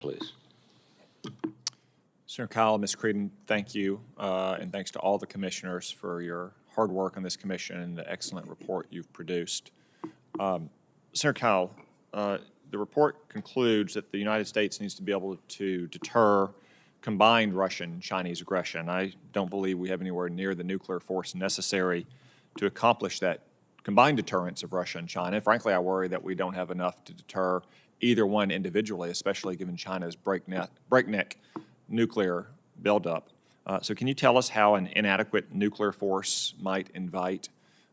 Please. Senator Kyle, Ms. Creedon, thank you, and thanks to all the commissioners for your hard work on this commission and the excellent report you've produced. Senator Kyle, the report concludes that the United States needs to be able to deter combined Russian-Chinese aggression. I don't believe we have anywhere near the nuclear force necessary to accomplish that combined deterrence of Russia and China. Frankly, I worry that we don't have enough to deter either one individually, especially given China's breakneck nuclear buildup. So can you tell us how an inadequate nuclear force might invite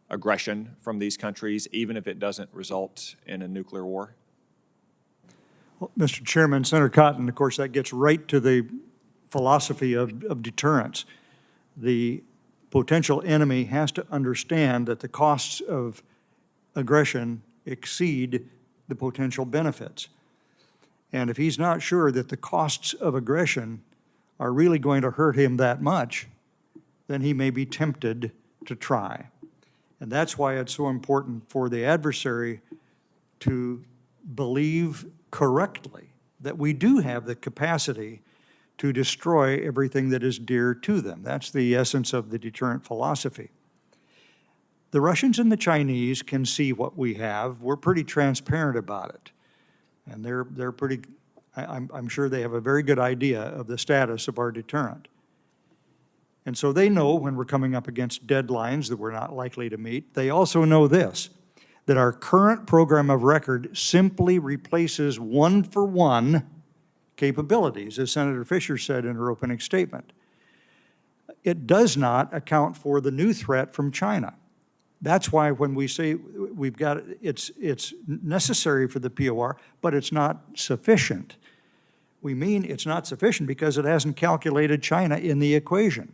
aggression from these countries, even if it doesn't result in a nuclear war? Well, Mr. Chairman, Senator Cotton, of course, that gets right to the philosophy of deterrence. The potential enemy has to understand that the costs of aggression exceed the potential benefits. And if he's not sure that the costs of aggression are really going to hurt him that much, then he may be tempted to try. And that's why it's so important for the adversary to believe correctly that we do have the capacity to destroy everything that is dear to them. That's the essence of the deterrent philosophy. The Russians and the Chinese can see what we have. We're pretty transparent about it. And they're pretty, I'm sure they have a very good idea of the status of our deterrent. And so they know when we're coming up against deadlines that we're not likely to meet. They also know this, that our current program of record simply replaces one-for-one capabilities, as Senator Fisher said in her opening statement. It does not account for the new threat from China. That's why when we say we've got, it's necessary for the POR, but it's not sufficient. We mean it's not sufficient because it hasn't calculated China in the equation.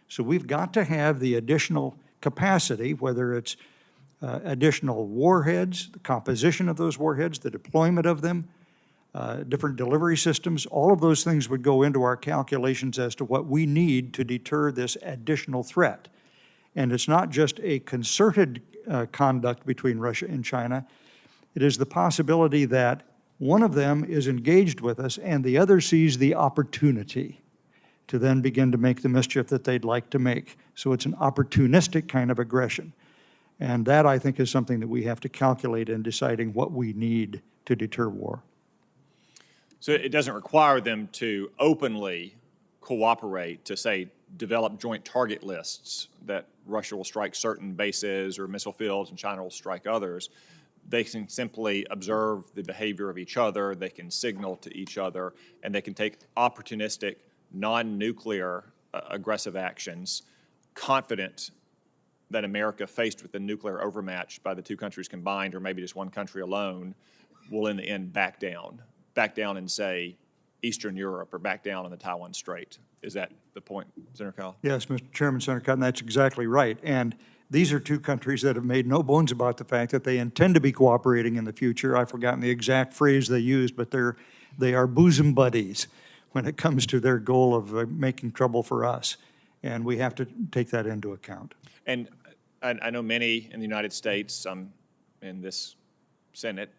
So we've got to have the additional capacity, whether it's additional warheads, the composition of those warheads, the deployment of them, different delivery systems, all of those things would go into our calculations as to what we need to deter this additional threat. And it's not just a concerted conduct between Russia and China. It is the possibility that one of them is engaged with us and the other sees the opportunity to then begin to make the mischief that they'd like to make. So it's an opportunistic kind of aggression. And that, I think, is something that we have to calculate in deciding what we need to deter war. So it doesn't require them to openly cooperate to, say, develop joint target lists that Russia will strike certain bases or missile fields and China will strike others. They can simply observe the behavior of each other, they can signal to each other, and they can take opportunistic, non-nuclear aggressive actions, confident that America, faced with the nuclear overmatch by the two countries combined, or maybe just one country alone, will in the end back down in, say, Eastern Europe or back down on the Taiwan Strait. Is that the point, Senator Kyle? Yes, Mr. Chairman, Senator Cotton, that's exactly right. And these are two countries that have made no bones about the fact that they intend to be cooperating in the future. I've forgotten the exact phrase they used, but they are bosom buddies when it comes to their goal of making trouble for us. And we have to take that into account. And I know many in the United States, in this Senate,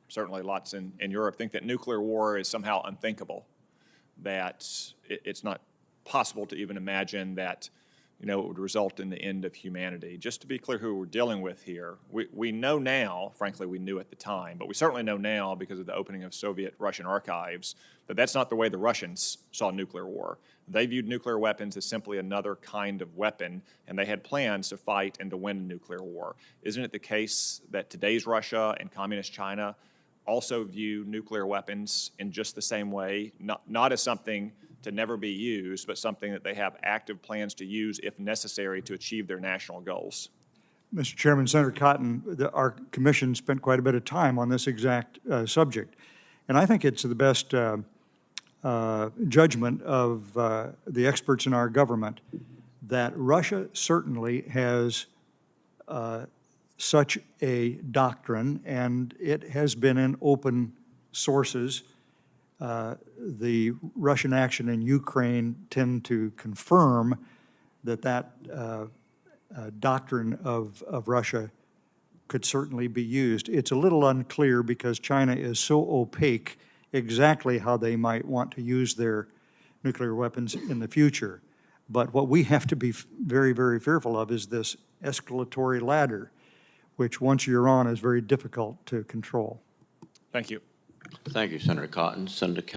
certainly lots in Europe, think that nuclear war is somehow unthinkable, that it's not possible to even imagine that, it would result in the end of humanity. Just to be clear who we're dealing with here, we know now, frankly we knew at the time, but we certainly know now because of the opening of Soviet-Russian archives, that that's not the way the Russians saw nuclear war. They viewed nuclear weapons as simply another kind of weapon, and they had plans to fight and to win a nuclear war. Isn't it the case that today's Russia and communist China also view nuclear weapons in just the same way, not as something to never be used, but something that they have active plans to use if necessary to achieve their national goals? Mr. Chairman, Senator Cotton, our commission spent quite a bit of time on this exact subject. And I think it's the best judgment of the experts in our government that Russia certainly has such a doctrine, and it has been in open sources. The Russian action in Ukraine tend to confirm that doctrine of Russia could certainly be used. It's a little unclear because China is so opaque exactly how they might want to use their nuclear weapons in the future. But what we have to be very, very fearful of is this escalatory ladder, which once you're on is very difficult to control. Thank you. Thank you, Senator Cotton. Senator